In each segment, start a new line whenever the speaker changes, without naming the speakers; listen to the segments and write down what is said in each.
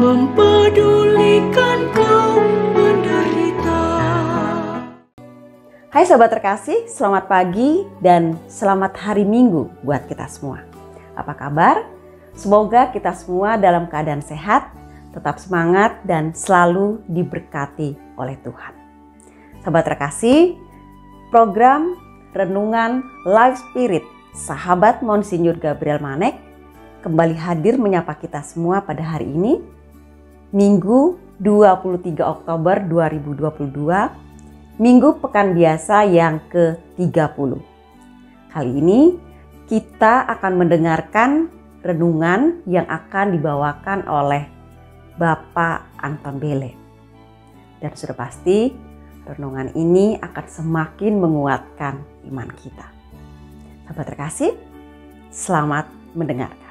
mempedulikan kaum menderita.
Hai sobat terkasih, selamat pagi dan selamat hari Minggu buat kita semua. Apa kabar? Semoga kita semua dalam keadaan sehat, tetap semangat dan selalu diberkati oleh Tuhan. Sobat terkasih, program Renungan Life Spirit Sahabat Monsinyur Gabriel Manek kembali hadir menyapa kita semua pada hari ini, Minggu 23 Oktober 2022, Minggu Pekan Biasa yang ke-30. Kali ini kita akan mendengarkan renungan yang akan dibawakan oleh Bapak Anton Bele. Dan sudah pasti renungan ini akan semakin menguatkan iman kita. Sahabat terkasih, selamat mendengarkan.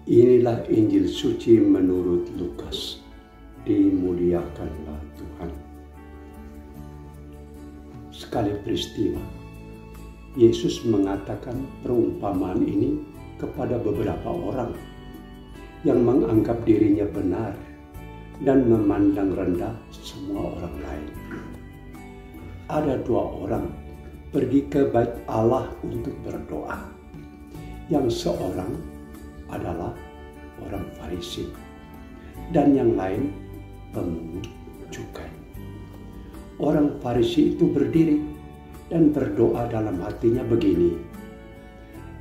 Inilah Injil suci menurut Lukas. Dimuliakanlah Tuhan. Sekali peristiwa, Yesus mengatakan perumpamaan ini kepada beberapa orang yang menganggap dirinya benar dan memandang rendah semua orang lain. Ada dua orang pergi ke bait Allah untuk berdoa. Yang seorang adalah orang Farisi dan yang lain pemungut cukai. Orang Farisi itu berdiri dan berdoa dalam hatinya begini,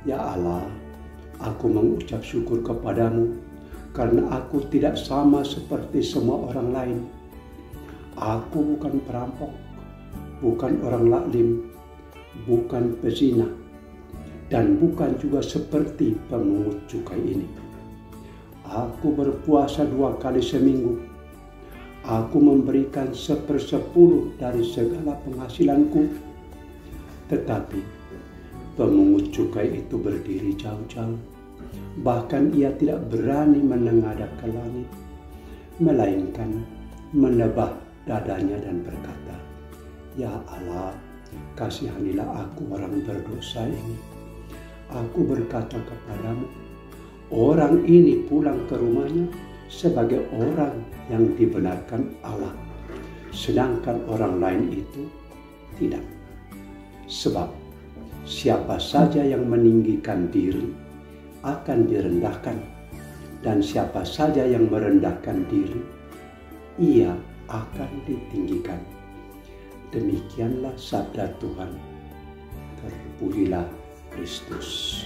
"Ya Allah, aku mengucap syukur kepadamu karena aku tidak sama seperti semua orang lain. Aku bukan perampok, bukan orang laklim, bukan pezina, dan bukan juga seperti pemungut cukai ini. Aku berpuasa 2 kali seminggu. Aku memberikan 1/10 dari segala penghasilanku." Tetapi pemungut cukai itu berdiri jauh-jauh. Bahkan ia tidak berani menengadah ke langit, melainkan menebah dadanya dan berkata, "Ya Allah, kasihanilah aku orang berdosa ini." Aku berkata kepadamu, orang ini pulang ke rumahnya sebagai orang yang dibenarkan Allah, sedangkan orang lain itu tidak. Sebab siapa saja yang meninggikan diri akan direndahkan, dan siapa saja yang merendahkan diri, ia akan ditinggikan. Demikianlah sabda Tuhan. Terpujilah Kristus.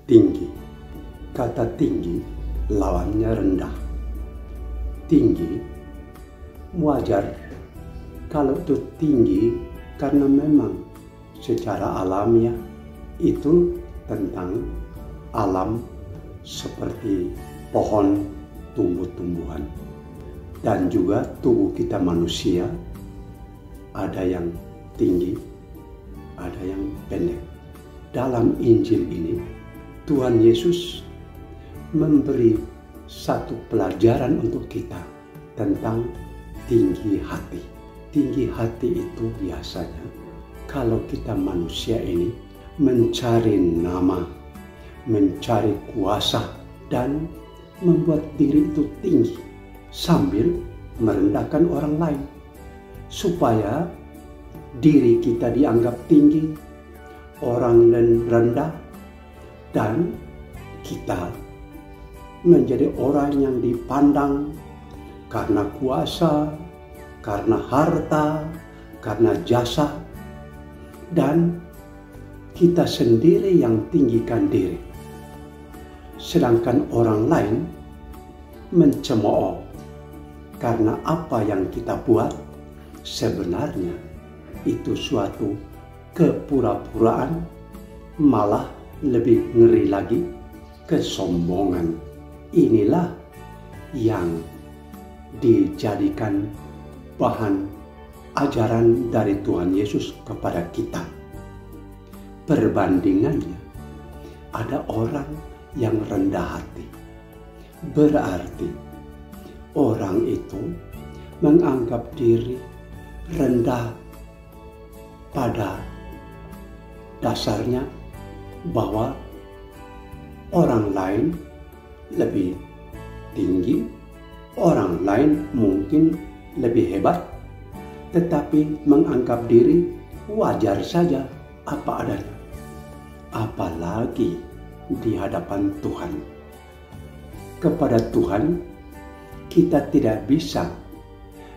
Tinggi. Kata tinggi lawannya rendah. Tinggi wajar kalau itu tinggi karena memang secara alamiah itu tentang alam seperti pohon, tumbuh-tumbuhan. Dan juga tubuh kita manusia, ada yang tinggi, ada yang pendek. Dalam Injil ini, Tuhan Yesus memberi satu pelajaran untuk kita tentang tinggi hati. Tinggi hati itu biasanya kalau kita manusia ini mencari nama, mencari kuasa, dan membuat diri itu tinggi sambil merendahkan orang lain, supaya diri kita dianggap tinggi, orang lain rendah, dan kita menjadi orang yang dipandang karena kuasa, karena harta, karena jasa, dan kita sendiri yang tinggikan diri, sedangkan orang lain mencemooh karena apa yang kita buat sebenarnya itu suatu kepura-puraan, malah lebih ngeri lagi kesombongan. Inilah yang dijadikan bahan ajaran dari Tuhan Yesus kepada kita. Perbandingannya, ada orang yang rendah hati. Berarti orang itu menganggap diri rendah pada dasarnya, bahwa orang lain lebih tinggi, orang lain mungkin lebih hebat, tetapi menganggap diri wajar saja apa adanya. Apalagi di hadapan Tuhan. Kepada Tuhan kita tidak bisa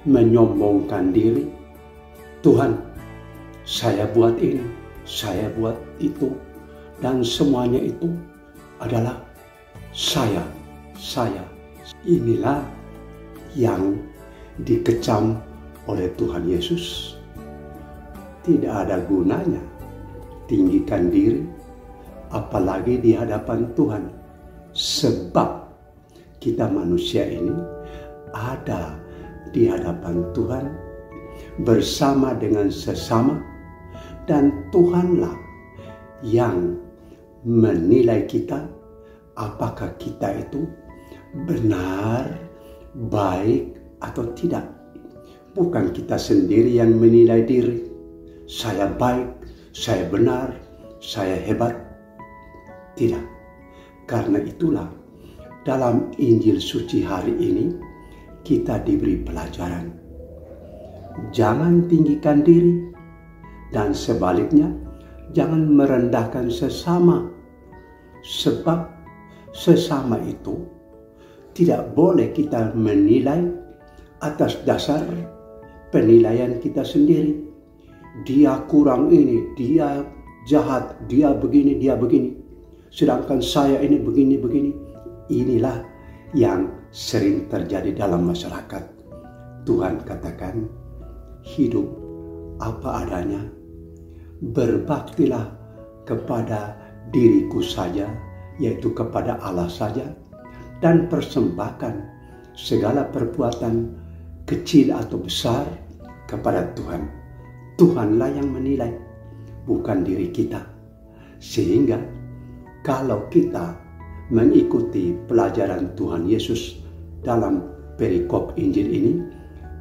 menyombongkan diri. Tuhan, saya buat ini, saya buat itu, dan semuanya itu adalah saya. Inilah yang dikecam oleh Tuhan Yesus. Tidak ada gunanya tinggikan diri, apalagi di hadapan Tuhan. Sebab kita manusia ini ada di hadapan Tuhan bersama dengan sesama, dan Tuhanlah yang menilai kita apakah kita itu benar, baik atau tidak. Bukan kita sendiri yang menilai diri. Saya baik, saya benar, saya hebat. Tidak. Karena itulah dalam Injil suci hari ini kita diberi pelajaran. Jangan tinggikan diri, dan sebaliknya jangan merendahkan sesama. Sebab sesama itu tidak boleh kita menilai atas dasar penilaian kita sendiri. Dia kurang ini, dia jahat, dia begini, dia begini. Sedangkan saya ini begini. Inilah yang sering terjadi dalam masyarakat. Tuhan katakan, hidup apa adanya. Berbaktilah kepada diriku saja, yaitu kepada Allah saja, dan persembahkan segala perbuatan kecil atau besar kepada Tuhan. Tuhanlah yang menilai, bukan diri kita. Sehingga kalau kita mengikuti pelajaran Tuhan Yesus dalam perikop Injil ini,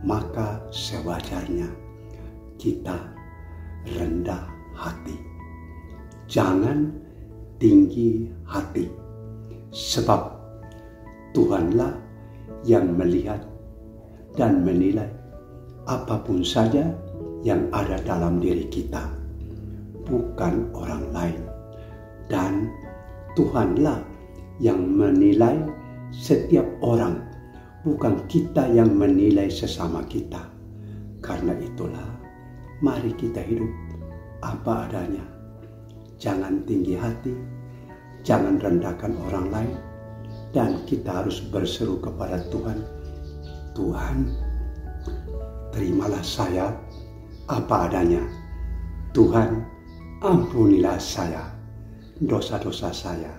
maka sewajarnya kita rendah hati. Jangan tinggi hati. Sebab Tuhanlah yang melihat dan menilai apapun saja yang ada dalam diri kita, bukan orang lain. Dan Tuhanlah yang menilai setiap orang, bukan kita yang menilai sesama kita. Karena itulah, mari kita hidup apa adanya. Jangan tinggi hati, jangan rendahkan orang lain, dan kita harus berseru kepada Tuhan. Tuhan, terimalah saya apa adanya. Tuhan, ampunilah saya, dosa-dosa saya.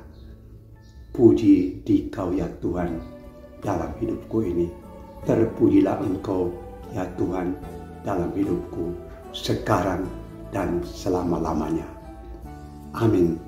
Puji Dikau ya Tuhan dalam hidupku ini. Terpujilah Engkau ya Tuhan dalam hidupku sekarang dan selama-lamanya. Amin.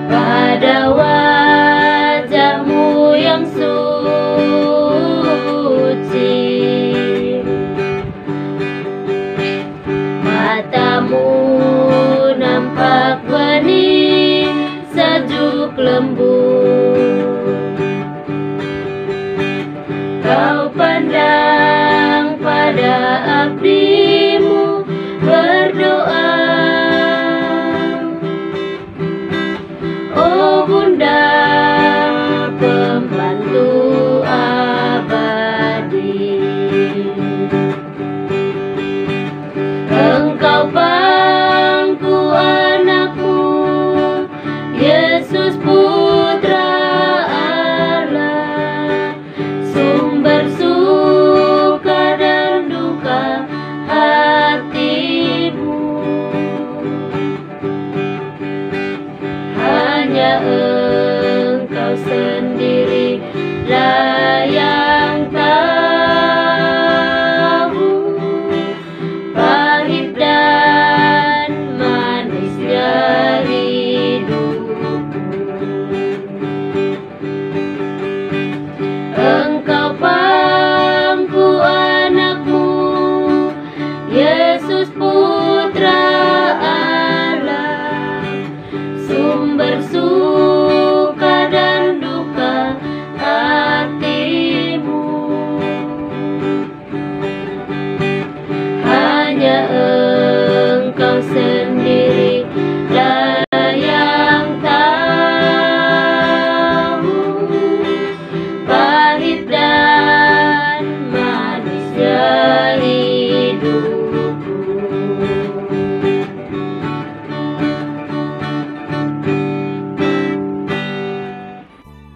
Pada wajah-Mu yang suci, mata-Mu nampak bening, sejuk lembut. hanya Engkau sendirilah yang tahu pahit dan manisnya hidupku. Engkau pangku anak-Mu, Yesus Putra Allah, sumber suka dan duka hatimu. Hanya Engkau sendirilah yang tahu pahit dan manisnya hidupku.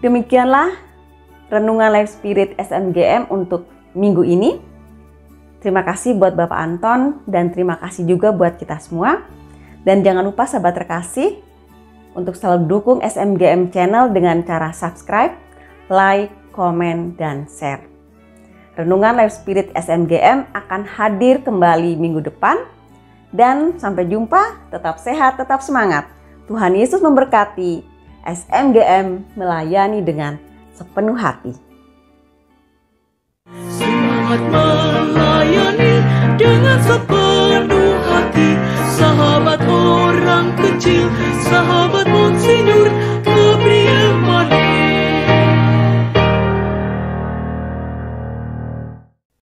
Demikianlah renungan Life Spirit SMGM untuk minggu ini. Terima kasih buat Bapak Anton dan terima kasih juga buat kita semua. Dan jangan lupa sahabat terkasih untuk selalu dukung SMGM Channel dengan cara subscribe, like, komen, dan share. Renungan Life Spirit SMGM akan hadir kembali minggu depan. Dan sampai jumpa, tetap sehat, tetap semangat. Tuhan Yesus memberkati. SMGM melayani dengan sepenuh hati.
Semangat melayani dengan sepenuh hati. Sahabat orang kecil, sahabat Monsinyur